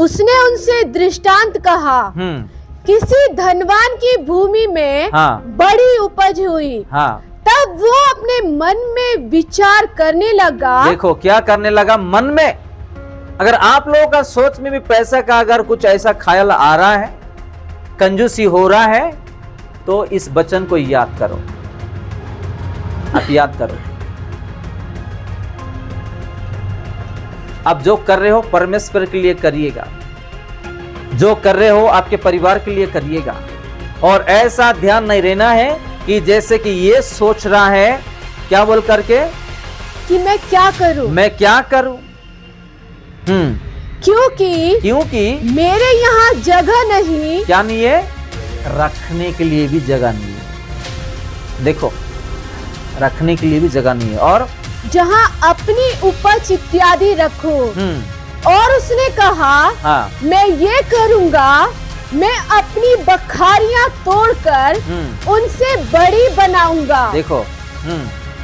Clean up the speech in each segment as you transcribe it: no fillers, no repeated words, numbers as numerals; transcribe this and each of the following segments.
उसने उनसे दृष्टांत कहा, किसी धनवान की भूमि में बड़ी उपज हुई। तब वो अपने मन में विचार करने लगा। देखो क्या करने लगा, मन में। अगर आप लोगों का सोच में भी पैसा का अगर कुछ ऐसा ख्याल आ रहा है, कंजूसी हो रहा है, तो इस वचन को याद करो। आप याद करो, आप जो कर रहे हो परमेश्वर के लिए करिएगा, जो कर रहे हो आपके परिवार के लिए करिएगा। और ऐसा ध्यान नहीं रहना है कि जैसे कि ये सोच रहा है, क्या बोल करके, कि मैं क्या करूं, मैं क्या करूं। क्योंकि मेरे यहाँ जगह नहीं। क्या नहीं है, रखने के लिए भी जगह नहीं है। देखो, रखने के लिए भी जगह नहीं है। और जहाँ अपनी उपज इत्यादि रखूं। और उसने कहा, मैं ये करूंगा, मैं अपनी बखारियां तोड़कर उनसे बड़ी बनाऊंगा। देखो,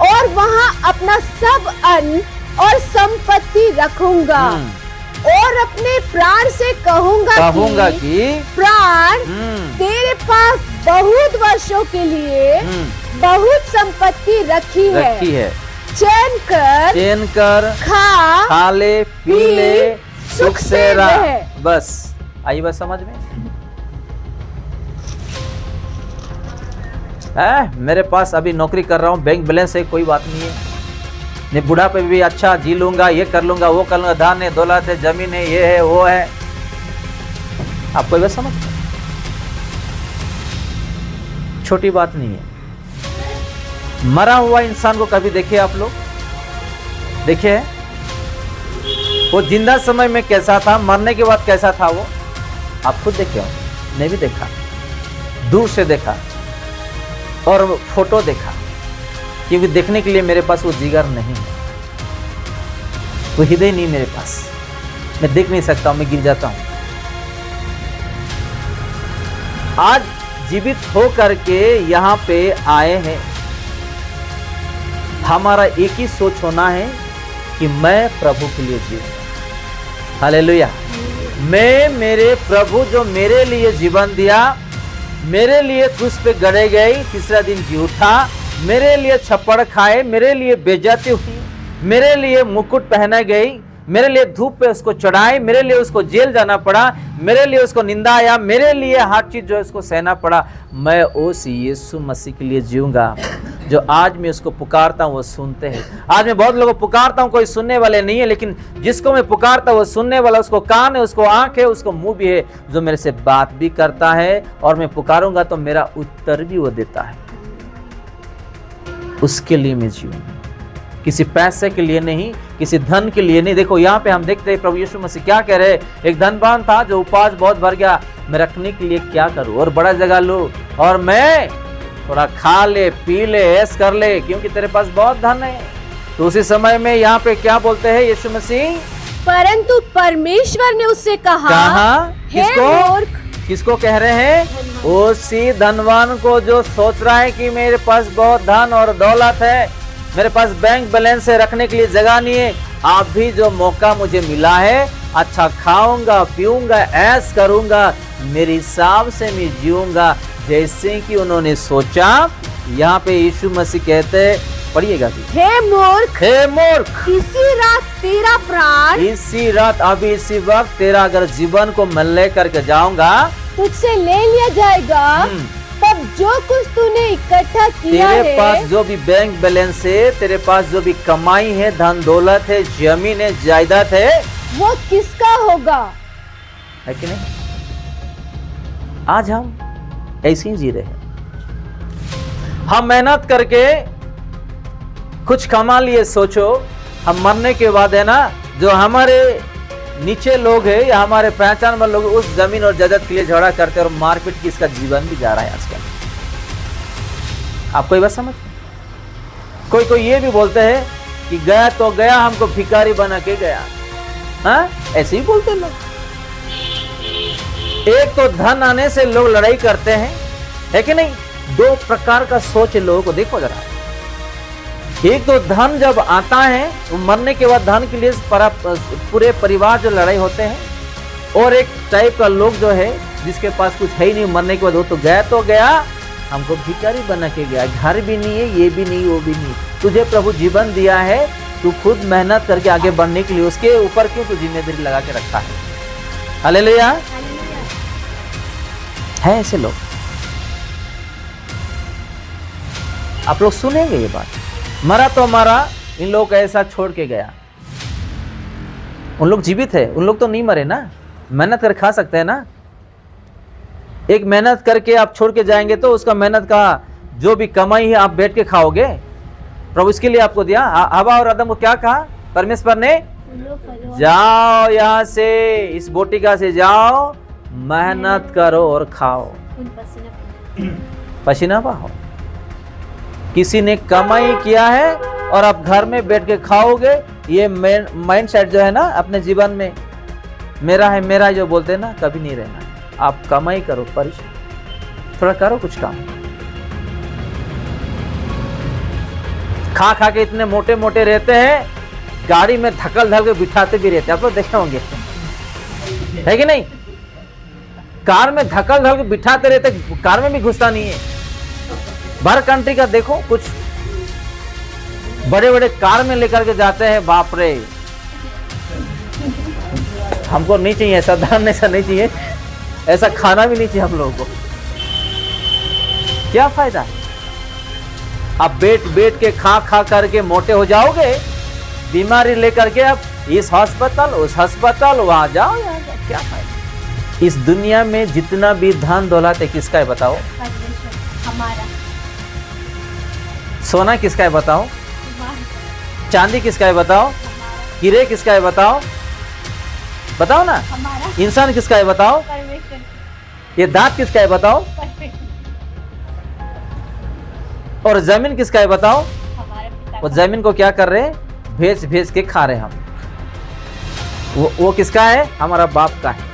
और वहाँ अपना सब अन्न और संपत्ति रखूंगा। और अपने प्राण से कहूंगा कि प्राण, तेरे पास बहुत वर्षों के लिए बहुत संपत्ति रखी है। चैन कर खा ले, पी ले, सुख से रह। बस आई बात समझ में? मेरे पास अभी नौकरी कर रहा हूँ, बैंक बैलेंस है, कोई बात नहीं है, नहीं बुढ़ापे भी अच्छा जी लूंगा, ये कर लूंगा, वो कर लूंगा, धन है, दौलत है, जमीन है, ये है, वो है। आपको ये बात समझ? छोटी बात नहीं है। मरा हुआ इंसान को कभी देखे आप लोग? देखे? वो जिंदा समय में कैसा था, मरने के बाद कैसा था वो? आप खुद देखे हो? नहीं भी देखा, दूर से देखा और फोटो देखा, क्योंकि देखने के लिए मेरे पास वो जिगर नहीं है, वो हृदय नहीं मेरे पास, मैं देख नहीं सकता हूं, मैं गिर जाता हूं। आज जीवित हो करके यहाँ पे आए हैं, हमारा एक ही सोच होना है कि मैं प्रभु के लिए जीऊंगा। हालेलुया। मैं मेरे प्रभु जो मेरे लिए जीवन दिया, मेरे लिए क्रूस पे गड़े गए, तीसरा दिन जी उठा, मेरे लिए छप्पड़ खाए, मेरे लिए बेइज्जती हुई, मेरे लिए मुकुट पहना गई, मेरे लिए धूप पे उसको चढ़ाए, मेरे लिए उसको जेल जाना पड़ा, मेरे लिए उसको निंदा आया, मेरे लिए हर चीज जो है उसको सहना पड़ा। मैं उस यीशु मसीह के लिए जीऊंगा जो आज मैं उसको पुकारता हूँ वो सुनते हैं। आज मैं बहुत लोगों को पुकारता हूँ, कोई सुनने वाले नहीं है, लेकिन जिसको मैं पुकारता हूँ वो सुनने वाला, उसको कान है, उसको आंख है, उसको मुंह भी है, जो मेरे से बात भी करता है, और मैं पुकारूंगा तो मेरा उत्तर भी वो देता है। उसके लिए मैं जीऊंगा, किसी पैसे के लिए नहीं, किसी धन के लिए नहीं। देखो यहाँ पे हम देखते हैं प्रभु यीशु मसीह क्या कह रहे हैं। एक धनवान था जो उपवास बहुत भर गया, मैं रखने के लिए क्या करूं और बड़ा जगह लूं और मैं थोड़ा खा ले, पी ले, ऐश कर ले, क्योंकि तेरे पास बहुत धन है। तो उसी समय में यहाँ पे क्या बोलते हैं यीशु मसीह? परंतु परमेश्वर ने उससे कहा, किसको कह रहे हैं? उसी धनवान को जो सोच रहा है कि मेरे पास बहुत धन और दौलत है, मेरे पास बैंक बैलेंस है, रखने के लिए जगह नहीं है। आप भी जो मौका मुझे मिला है, अच्छा खाऊंगा, पीऊंगा, ऐश करूंगा, मेरे हिसाब से मैं जीऊंगा जैसे कि उन्होंने सोचा। यहाँ पे यीशु मसीह कहते, पढ़िएगा, हे मूर्ख, हे मूर्ख, इसी रात तेरा प्राण, इसी रात, अभी इसी वक्त तेरा अगर जीवन को मैं ले करके जाऊंगा, तुझसे ले लिया जाएगा। तब जो कुछ तूने इकट्ठा किया है, तेरे पास जो भी बैंक बैलेंस है, तेरे पास जो भी कमाई है, धन दौलत है, जमीन है, जायदाद है, वो किसका होगा? है कि नहीं? आज हम ऐसे ही जी रहे हैं। हम मेहनत करके कुछ कमा लिए, सोचो हम मरने के बाद है ना, जो हमारे नीचे लोग हैं या हमारे पहचान वाले लोग उस जमीन और जायदाद के लिए झगड़ा करते हैं और मारपीट की इसका जीवन भी जा रहा है आजकल। आपको ये बात समझ? कोई ये भी बोलते हैं कि गया तो गया, हमको भिखारी बना के गया। हाँ, ऐसे ही बोलते लोग। एक तो धन आने से लोग लड़ाई करते हैं, है कि नहीं? दो प्रकार का सोच है लोगों को, देखो जरा। एक तो धन जब आता है, वो मरने के बाद धन के लिए पूरे परिवार जो लड़ाई होते हैं, और एक टाइप का लोग जो है जिसके पास कुछ है ही नहीं, मरने के बाद वो तो गया, हमको भिखारी बना के गया, घर भी नहीं है, ये भी नहीं, वो भी नहीं। तुझे प्रभु जीवन दिया है, तू खुद मेहनत करके आगे बढ़ने के लिए, उसके ऊपर क्यों तू जिम्मेदारी लगा के रखा है? हालेलुया। है ऐसे लोग, आप लोग सुनेंगे ये बात। मरा तो मरा, इन लोग ऐसा छोड़ के गया। उन लोग जीवित है, उन लोग तो नहीं मरे ना, मेहनत कर खा सकते हैं ना। एक मेहनत करके आप छोड़ के जाएंगे तो उसका मेहनत का जो भी कमाई है आप बैठ के खाओगे। प्रभु इसके लिए आपको दिया। हवा और आदम को क्या कहा परमेश्वर ने? जाओ यहाँ से, इस बोटिका से जाओ, मेहनत करो और खाओ, पसीना बहाओ। किसी ने कमाई किया है और आप घर में बैठ के खाओगे। ये माइंड सेट जो है ना अपने जीवन में, मेरा है मेरा जो बोलते हैं ना, कभी नहीं रहना। आप कमाई करो, परिश्रम थोड़ा करो, कुछ काम। खा खा के इतने मोटे मोटे रहते हैं, गाड़ी में धकल धकल के बिठाते भी रहते हैं, आप लोग देखे होंगे, है कि नहीं? कार में धकल धकल के बिठाते रहते, कार में भी घुसता नहीं है। बाहर कंट्री का देखो, कुछ बड़े बड़े कार में लेकर के जाते हैं, बाप रे। हमको नहीं चाहिए ऐसा, दान ऐसा नहीं चाहिए, ऐसा खाना भी नहीं चाहिए हम लोगों को। क्या फायदा है? आप बैठ बैठ के खा खा करके मोटे हो जाओगे, बीमारी लेकर के आप इस अस्पताल उस अस्पताल, वहां जाओ यहाँ जाओ, क्या फायदा? इस दुनिया में जितना भी धन दौलत है किसका है बताओ? हमारा। सोना किसका है बताओ? चांदी किसका है बताओ? हीरे किसका है बताओ? बताओ ना। हमारा। इंसान किसका है बताओ? ये दांत किसका है बताओ? और जमीन किसका है बताओ? वो जमीन को क्या कर रहे हैं? भेज भेज के खा रहे हैं हम। वो किसका है? हमारा बाप का है।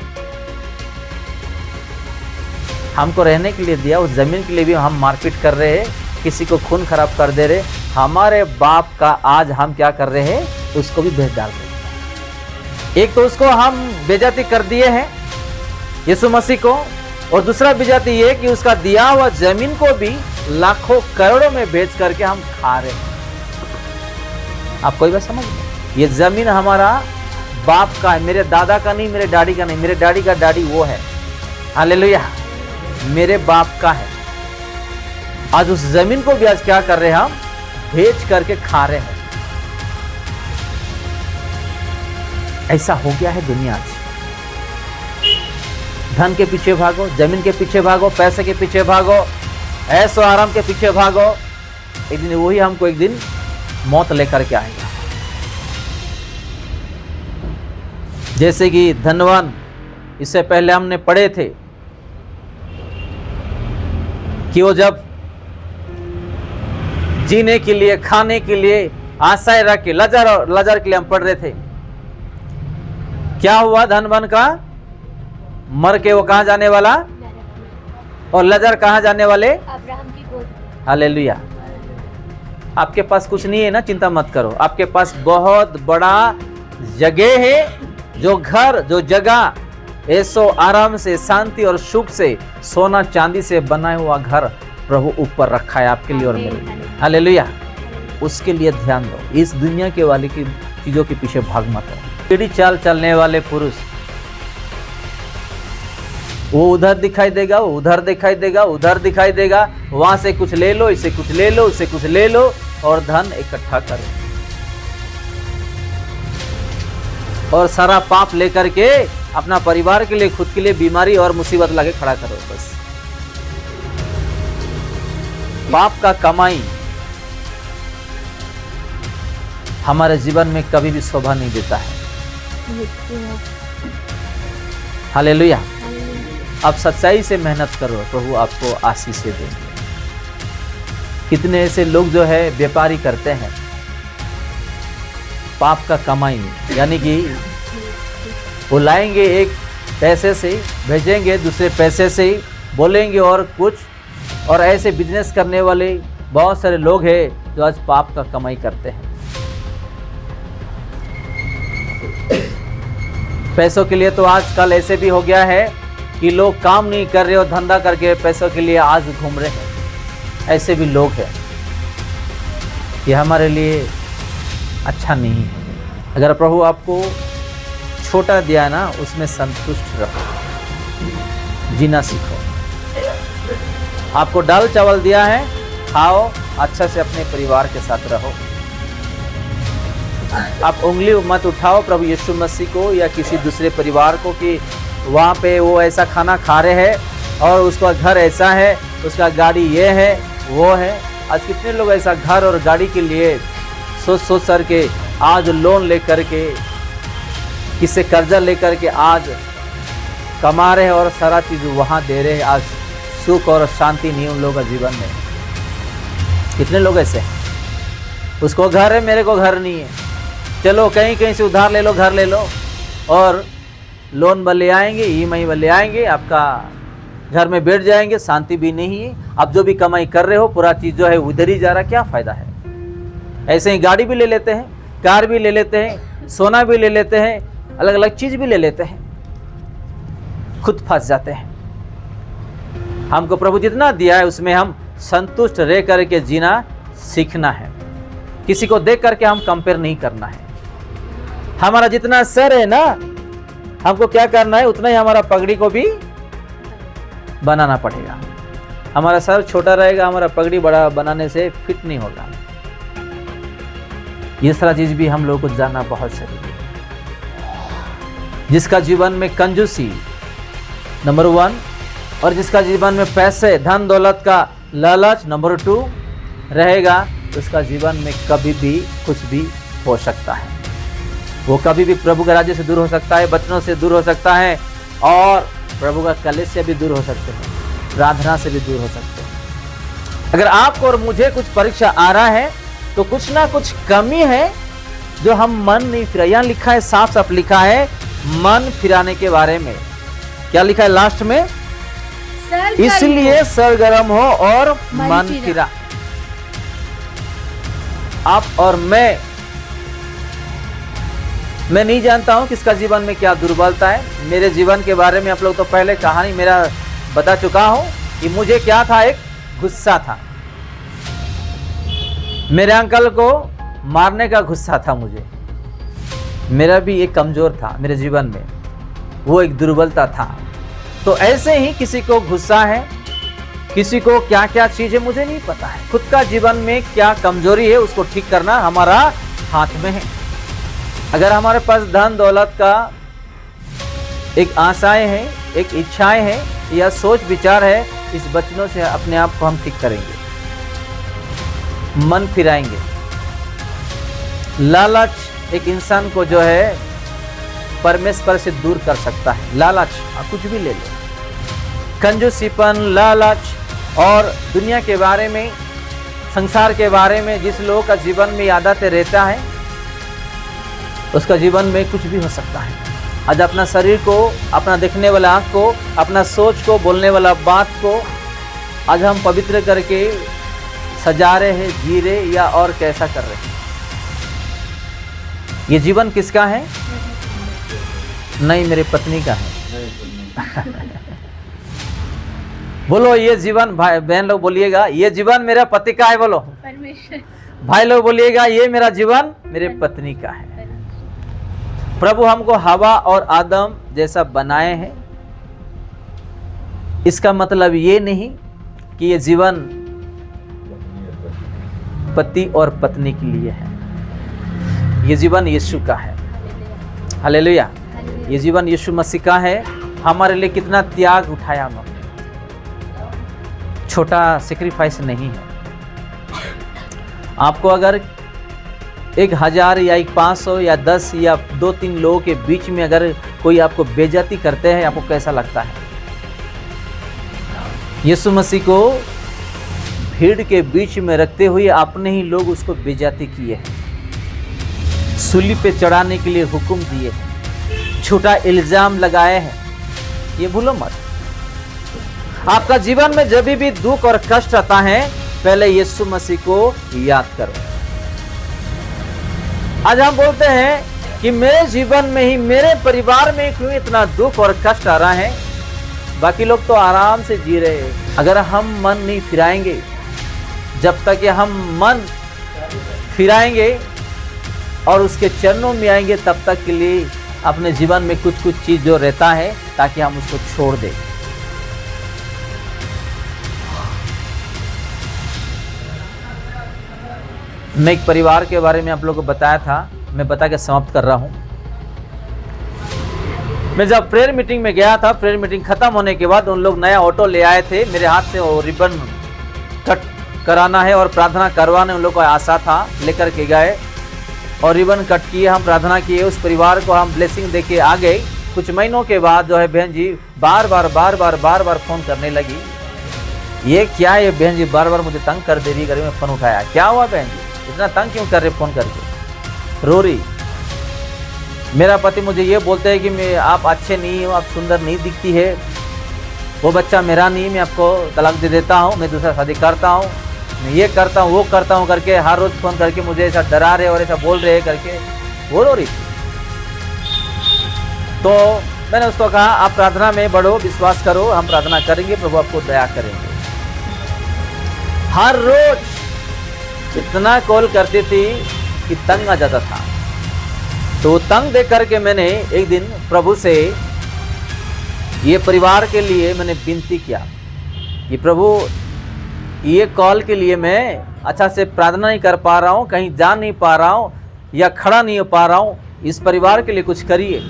हमको रहने के लिए दिया, उस जमीन के लिए भी हम मारपीट कर रहे हैं, किसी को खून खराब कर दे रहे। हमारे बाप का आज हम क्या कर रहे हैं? उसको भी भेज डाल रहे हैं। एक तो उसको हम बेइज्जती कर दिए हैं यीशु मसीह को, और दूसरा बेइज्जती ये कि उसका दिया हुआ जमीन को भी लाखों करोड़ों में बेच करके हम खा रहे हैं। आप कोई बात समझ लो, ये जमीन हमारा बाप का है, मेरे दादा का नहीं, मेरे डैडी का नहीं। मेरे डैडी का डैडी वो है, हालेलुया, मेरे बाप का है। आज उस जमीन को भी आज क्या कर रहे हैं? हम बेच करके खा रहे हैं। ऐसा हो गया है दुनिया आज। धन के पीछे भागो, जमीन के पीछे भागो, पैसे के पीछे भागो, ऐसो आराम के पीछे भागो। एक दिन वही हमको एक दिन मौत लेकर के आएगा। जैसे कि धनवान, इससे पहले हमने पढ़े थे कि वो जब जीने के लिए, खाने के लिए आशाएं रख के, लजर के लिए हम पढ़ रहे थे। क्या हुआ धनवान का? मर के वो कहां जाने वाला? और लजर कहां जाने वाले? अब्राहम की गोद में। हालेलुया। आपके पास कुछ नहीं है ना, चिंता मत करो। आपके पास बहुत बड़ा जगह है, जो घर, जो जगह ऐसो आराम से, शांति और सुख से, सोना चांदी से बनाया हुआ घर प्रभु ऊपर रखा है आपके लिए और मेरे लिए। हालेलुया। उसके लिए ध्यान दो। इस दुनिया के वाले की चीजों के पीछे भाग मत हो। टेढ़ी चाल चलने वाले पुरुष, वो उधर दिखाई देगा, वो उधर दिखाई देगा, उधर दिखाई देगा, वहां से कुछ ले लो, इसे कुछ ले लो, उससे कुछ ले लो और धन इकट्ठा करो और सारा पाप लेकर के अपना परिवार के लिए, खुद के लिए बीमारी और मुसीबत लाके खड़ा करो। बस पाप का कमाई हमारे जीवन में कभी भी शोभा नहीं देता है। हालेलुया। आप सच्चाई से मेहनत करो, प्रभु आपको आशीष देंगे। कितने ऐसे लोग जो है व्यापारी करते हैं पाप का कमाई, यानी कि वो लाएंगे एक पैसे से, भेजेंगे दूसरे पैसे से, बोलेंगे और कुछ, और ऐसे बिजनेस करने वाले बहुत सारे लोग हैं जो आज पाप का कमाई करते हैं। पैसों के लिए तो आजकल ऐसे भी हो गया है कि लोग काम नहीं कर रहे हो, धंधा करके पैसों के लिए आज घूम रहे हैं। ऐसे भी लोग हैं। ये हमारे लिए अच्छा नहीं है। अगर प्रभु आपको छोटा दिया ना, उसमें संतुष्ट रहो, जीना सीखो। आपको दाल चावल दिया है, खाओ, अच्छा से अपने परिवार के साथ रहो। आप उंगली मत उठाओ प्रभु यीशु मसीह को या किसी दूसरे परिवार को कि वहाँ पे वो ऐसा खाना खा रहे हैं और उसका घर ऐसा है, उसका गाड़ी ये है वो है। आज कितने लोग ऐसा घर और गाड़ी के लिए सोच सोच कर के आज लोन लेकर के, किससे कर्जा लेकर के आज कमा रहे हैं और सारा चीज़ वहाँ दे रहे हैं। आज सुख और शांति नहीं उन लोगों का जीवन में। कितने लोग ऐसे हैं, उसको घर है, मेरे को घर नहीं है, चलो कहीं कहीं से उधार ले लो, घर ले लो और लोन वाले आएंगे, EMI वाले आएंगे, आपका घर में बैठ जाएंगे, शांति भी नहीं है। आप जो भी कमाई कर रहे हो पूरा चीज़ जो है उधर ही जा रहा, क्या फ़ायदा है। ऐसे ही गाड़ी भी ले लेते हैं, कार भी ले लेते हैं, सोना भी ले लेते हैं, अलग अलग चीज़ भी ले लेते हैं, खुद फंस जाते हैं। हमको प्रभु जितना दिया है उसमें हम संतुष्ट रह करके जीना सीखना है। किसी को देख करके हम कंपेयर नहीं करना है। हमारा जितना सर है ना, हमको क्या करना है उतना ही हमारा पगड़ी को भी बनाना पड़ेगा। हमारा सर छोटा रहेगा, हमारा पगड़ी बड़ा बनाने से फिट नहीं होगा। ये सारा चीज भी हम लोगों को जानना बहुत जरूरी है। जिसका जीवन में कंजूसी नंबर 1 और जिसका जीवन में पैसे धन दौलत का लालच नंबर 2 रहेगा, उसका जीवन में कभी भी कुछ भी हो सकता है। वो कभी भी प्रभु के राज्य से दूर हो सकता है, वचनों से दूर हो सकता है और प्रभु का कलेश से भी दूर हो सकते हैं, प्रार्थना से भी दूर हो सकते हैं। अगर आपको और मुझे कुछ परीक्षा आ रहा है तो कुछ ना कुछ कमी है जो हम मन नहीं फिरा। यहाँ लिखा है, साफ साफ लिखा है मन फिराने के बारे में। क्या लिखा है लास्ट में? इसलिए सरगर्म हो और मन फिरा। आप और मैं नहीं जानता हूं किसका जीवन में क्या दुर्बलता है। मेरे जीवन के बारे में आप लोग तो पहले कहानी मेरा बता चुका हूं कि मुझे क्या था, एक गुस्सा था। मेरे अंकल को मारने का गुस्सा था मुझे। मेरा भी एक कमजोर था मेरे जीवन में, वो एक दुर्बलता था। तो ऐसे ही किसी को गुस्सा है, किसी को क्या क्या चीज है मुझे नहीं पता है। खुद का जीवन में क्या कमजोरी है उसको ठीक करना हमारा हाथ में है। अगर हमारे पास धन दौलत का एक आशाएं हैं, एक इच्छाएं हैं या सोच विचार है, इस वचनों से अपने आप को हम ठीक करेंगे, मन फिराएंगे। लालच एक इंसान को जो है परमेश्वर से दूर कर सकता है। लालच आप कुछ भी ले लो, कंजूसीपन, लालच और दुनिया के बारे में, संसार के बारे में जिस लोगों का जीवन में आदतें रहता है उसका जीवन में कुछ भी हो सकता है। आज अपना शरीर को, अपना देखने वाला आँख को, अपना सोच को, बोलने वाला बात को आज हम पवित्र करके सजा रहे हैं, जी रहे या और कैसा कर रहे हैं। ये जीवन किसका है? नहीं, मेरी पत्नी का है। बोलो ये जीवन, भाई बहन लोग बोलिएगा ये जीवन मेरा पति का है। बोलो परमेश्वर। भाई लोग बोलिएगा ये मेरा जीवन मेरे पत्नी का है। प्रभु हमको हवा और आदम जैसा बनाए हैं। इसका मतलब ये नहीं कि ये जीवन पति और पत्नी के लिए है। ये जीवन यीशु का है। हालेलुया। ये जीवन यीशु मसीह का है। हमारे लिए कितना त्याग उठाया उन्होंने। छोटा सेक्रीफाइस नहीं है। आपको अगर 1000 या 500 या 10 या 2-3 लोगों के बीच में अगर कोई आपको बेइज्जती करते हैं, आपको कैसा लगता है? यीशु मसीह को भीड़ के बीच में रखते हुए अपने ही लोग उसको बेइज्जती किए हैं, सूली पे चढ़ाने के लिए हुक्म दिए हैं, झूठा इल्जाम लगाए हैं। ये भूलो मत। आपका जीवन में जब भी दुख और कष्ट आता है, पहले यीशु मसीह को याद करो। आज हम बोलते हैं कि मेरे जीवन में ही, मेरे परिवार में क्यों इतना दुख और कष्ट आ रहा है। बाकी लोग तो आराम से जी रहे हैं। अगर हम मन नहीं फिराएंगे, जब तक कि हम मन फिराएंगे और उसके चरणों में आएंगे, तब तक के लिए अपने जीवन में कुछ कुछ चीज जो रहता है, ताकि हम उसको छोड़ दें। मैं एक परिवार के बारे में आप लोगों को बताया था, मैं बता के समाप्त कर रहा हूं। मैं जब प्रेयर मीटिंग में गया था, प्रेयर मीटिंग खत्म होने के बाद उन लोग नया ऑटो ले आए थे। मेरे हाथ से वो रिबन कट कराना है और प्रार्थना करवाने उन लोग को आशा था, लेकर के गए और रिबन कट किए, हम प्रार्थना किए। उस परिवार को हम ब्लेसिंग देके आ गए। कुछ महीनों के बाद जो है बहन जी बार बार फोन करने लगी। ये क्या है बहन जी, बार बार मुझे तंग कर दे रही। मैं फोन उठाया, क्या हुआ बहन जी, इतना तंग क्यों कर रहे फोन करके। रो रही। मेरा पति मुझे ये बोलते हैं कि आप अच्छे नहीं हो, आप सुंदर नहीं दिखती है, वो बच्चा मेरा नहीं, मैं आपको तलाक दे देता हूँ, मैं दूसरा शादी करता हूँ, मैं ये करता हूँ वो करता हूँ करके हर रोज फोन करके मुझे ऐसा डरा रहे और ऐसा बोल रहे करके वो रो रही थी। तो मैंने उसको कहा आप प्रार्थना में बढ़ो, विश्वास करो, हम प्रार्थना करेंगे, प्रभु आपको दया करेंगे। हर रोज इतना कॉल करती थी कि तंग आ जाता था। तो तंग देख करके मैंने एक दिन प्रभु से ये परिवार के लिए मैंने विनती किया कि प्रभु ये कॉल के लिए मैं अच्छा से प्रार्थना नहीं कर पा रहा हूँ, कहीं जा नहीं पा रहा हूँ या खड़ा नहीं हो पा रहा हूँ, इस परिवार के लिए कुछ करिए।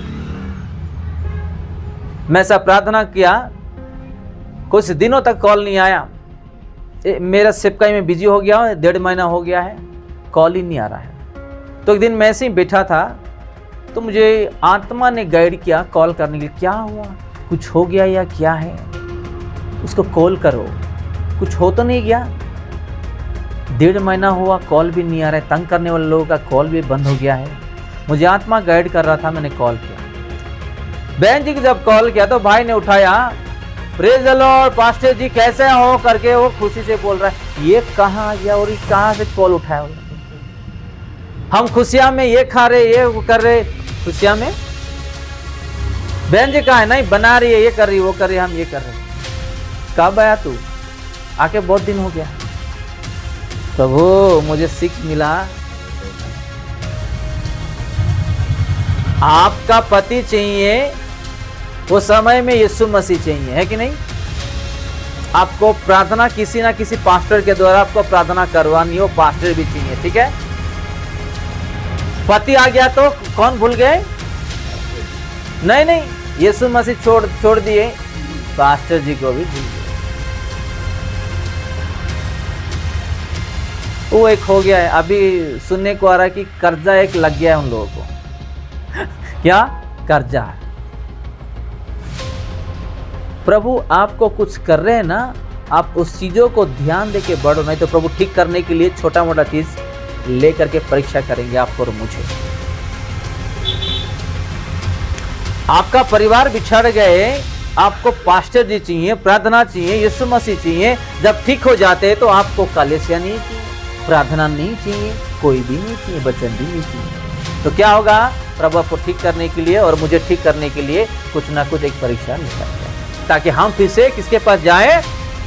मैं ऐसा प्रार्थना किया, कुछ दिनों तक कॉल नहीं आया। मेरा सेवकाई में बिजी हो गया, 1.5 महीना हो गया है, कॉल ही नहीं आ रहा है। तो एक दिन मैं ऐसे ही बैठा था तो मुझे आत्मा ने गाइड किया कॉल करने के लिए। क्या हुआ, कुछ हो गया या क्या है, उसको कॉल करो। कुछ हो तो नहीं गया। 1.5 महीना हुआ, कॉल भी नहीं आ रहा है, तंग करने वाले लोगों का कॉल भी बंद हो गया है। मुझे आत्मा गाइड कर रहा था, मैंने कॉल किया। बहन जी को जब कॉल किया तो भाई ने उठाया, प्रेज द लॉर्ड पास्टर जी कैसे हो करके वो खुशी से बोल रहा है। ये कहाँ आ गया और ये कहाँ से कॉल उठाया। हम खुशियां में ये खा रहे, ये कर रहे, खुशियां में बहन जी कहा है नहीं बना रही है, ये कर रही, वो कर रही, हम ये कर रहे। कब आया तू, आके बहुत दिन हो गया। प्रभु मुझे सीख मिला, आपका पति चाहिए, वो समय में यीशु मसीह चाहिए, है कि नहीं। आपको प्रार्थना किसी ना किसी पास्टर के द्वारा आपको प्रार्थना करवानी हो, पास्टर भी चाहिए, ठीक है। पति आ गया तो कौन भूल गए, नहीं, यीशु मसीह छोड़ दिए, पास्टर जी को भी भूल गए। वो एक हो गया है। अभी सुनने को आ रहा है कि कर्जा एक लग गया है उन लोगों को। क्या कर्जा है। प्रभु आपको कुछ कर रहे हैं ना, आप उस चीजों को ध्यान देके बढ़ो, नहीं तो प्रभु ठीक करने के लिए छोटा मोटा चीज लेकर के परीक्षा करेंगे आपको और मुझे। आपका परिवार बिछड़ गए, आपको पास्टर जी चाहिए, प्रार्थना चाहिए, यीशु मसीह चाहिए। जब ठीक हो जाते हैं तो आपको कलीसिया नहीं चाहिए, प्रार्थना नहीं चाहिए, कोई भी नहीं चाहिए, वचन भी नहीं चाहिए। तो क्या होगा, प्रभु आपको ठीक करने के लिए और मुझे ठीक करने के लिए कुछ ना कुछ एक परीक्षा निकालता है, ताकि हम फिर से किसके पास जाए,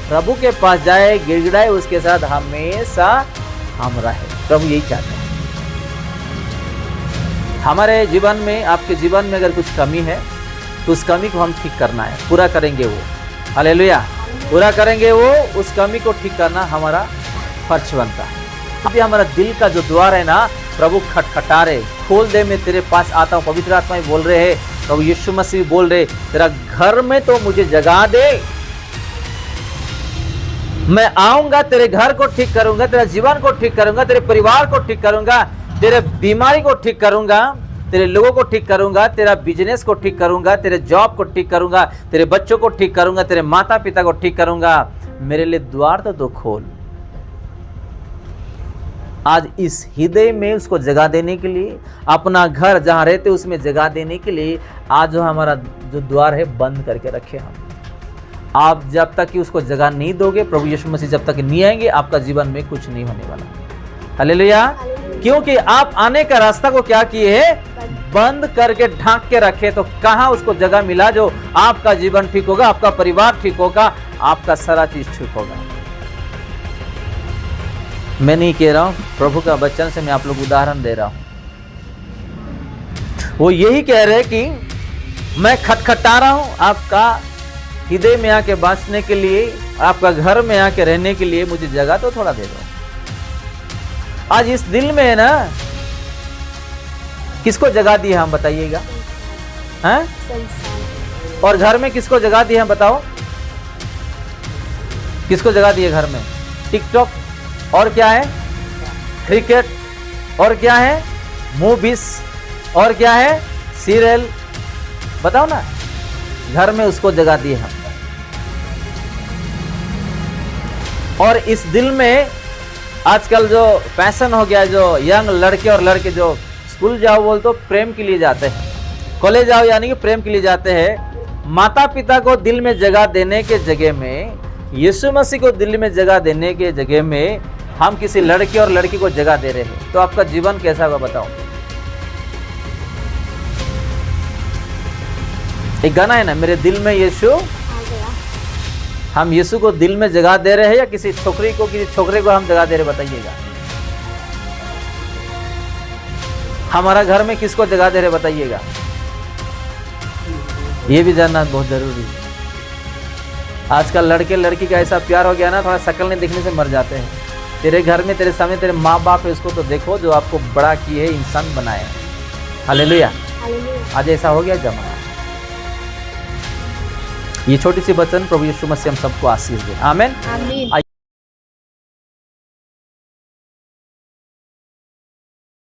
प्रभु के पास जाए, गिड़गिड़ाए उसके साथ हमेशा हम रहे। प्रभु यही चाहते हैं। हमारे जीवन में, आपके जीवन में अगर कुछ कमी है तो उस कमी को हम ठीक करना है, पूरा करेंगे वो। हालेलुया, पूरा करेंगे वो। उस कमी को ठीक करना हमारा फर्ज बनता है। अभी हमारा दिल का जो द्वार है ना, प्रभु खटखटा रहे, खोल दे, मैं तेरे पास आता हूँ। पवित्र आत्मा बोल रहे हैं, प्रभु यीशु मसीह बोल रहे, तेरा घर में तो मुझे जगा दे, मैं आऊंगा, तेरे घर को ठीक करूंगा, तेरे जीवन को ठीक करूंगा, तेरे परिवार को ठीक करूंगा, तेरे बीमारी को ठीक करूंगा, तेरे लोगों को ठीक करूंगा, तेरा बिजनेस को ठीक करूंगा, तेरे जॉब को ठीक करूंगा, तेरे बच्चों को ठीक करूंगा, तेरे माता पिता को ठीक करूंगा। मेरे लिए द्वार तो खोल। आज इस हृदय में उसको जगा देने के लिए, अपना घर जहां रहते उसमें जगा देने के लिए आज जो हमारा जो द्वार है बंद करके रखे हम। आप जब तक कि उसको जगह नहीं दोगे, प्रभु यीशु मसीह जब तक नहीं आएंगे, आपका जीवन में कुछ नहीं होने वाला। हालेलुया। क्योंकि आप आने का रास्ता को क्या किए है, बंद करके ढांक के रखे, तो कहां उसको जगह मिला जो आपका जीवन ठीक होगा, आपका परिवार ठीक होगा, आपका सारा चीज ठीक होगा। मैं नहीं कह रहा हूं, प्रभु का वचन से मैं आप लोग उदाहरण दे रहा हूं। वो यही कह रहे कि मैं खटखटा रहा हूं आपका हृदय में आके बसने के लिए, आपका घर में आके रहने के लिए, मुझे जगह तो थोड़ा दे दो। आज इस दिल में है ना, किसको जगह दी है हम बताइएगा, हैं? और घर में किसको जगह दी है बताओ, किसको जगह दी है घर में? टिकटॉक, और क्या है? क्रिकेट, और क्या है? मूवीज, और क्या है? सीरियल। बताओ ना, घर में उसको जगह दी है हम। और इस दिल में आजकल जो फैशन हो गया, जो यंग लड़के और लड़के जो स्कूल जाओ बोल तो प्रेम के लिए जाते हैं, कॉलेज जाओ यानी कि प्रेम के लिए जाते हैं। माता पिता को दिल में जगह देने के जगह में, यीशु मसीह को दिल में जगह देने के जगह में हम किसी लड़के और लड़की को जगह दे रहे हैं, तो आपका जीवन कैसा होगा बताओ। एक गाना है ना, मेरे दिल में यीशु आ गया। हम यीशु को दिल में जगह दे रहे हैं या किसी छोकरी को, किसी छोकरे को हम जगह दे रहे, बताइएगा। हमारा घर में किसको जगह दे रहे बताइएगा, ये भी जानना बहुत जरूरी है। आजकल लड़के लड़की का ऐसा प्यार हो गया ना, थोड़ा शक्ल नहीं दिखने से मर जाते हैं। तेरे घर में तेरे सामने तेरे माँ बाप है, उसको तो देखो जो आपको बड़ा किए, इंसान बनाए। हालेलुया। आज ऐसा हो गया जमाना। ये छोटी सी वचन प्रभु यीशु मसीह हम सबको आशीष दे। आमीन।